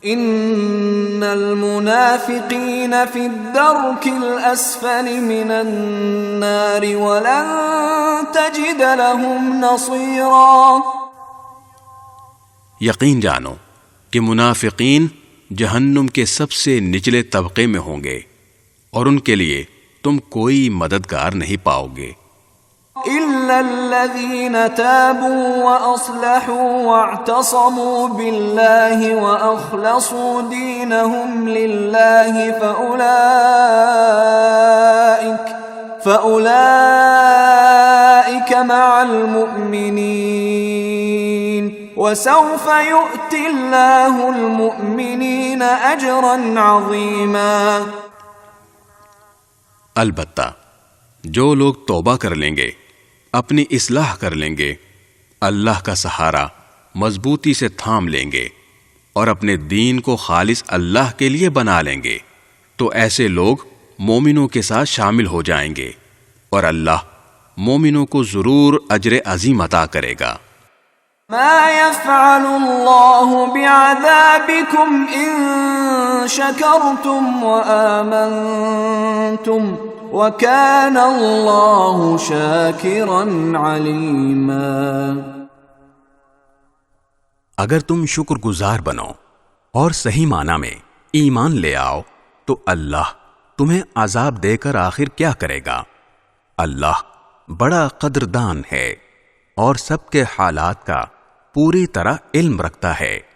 ان المنافقین فی الدرک الاسفل من النار ولن تجد لهم نصیرا، یقین جانو کہ منافقین جہنم کے سب سے نچلے طبقے میں ہوں گے اور ان کے لیے تم کوئی مددگار نہیں پاؤ گے۔ إلا الذين تابوا وأصلحوا واعتصموا بالله وأخلصوا دينهم لله فأولئك مع المؤمنين وسوف يؤتي الله المؤمنين أجرا عظيما۔ البتہ جو لوگ توبہ کر لیں گے، اپنی اصلاح کر لیں گے، اللہ کا سہارا مضبوطی سے تھام لیں گے اور اپنے دین کو خالص اللہ کے لیے بنا لیں گے تو ایسے لوگ مومنوں کے ساتھ شامل ہو جائیں گے اور اللہ مومنوں کو ضرور اجر عظیم عطا کرے گا۔ ما يفعل الله بعذابكم إن شكرتم وآمنتم وَكَانَ اللَّهُ شَاكِرًا عَلِيمًا۔ اگر تم شکر گزار بنو اور صحیح معنی میں ایمان لے آؤ تو اللہ تمہیں عذاب دے کر آخر کیا کرے گا؟ اللہ بڑا قدردان ہے اور سب کے حالات کا پوری طرح علم رکھتا ہے۔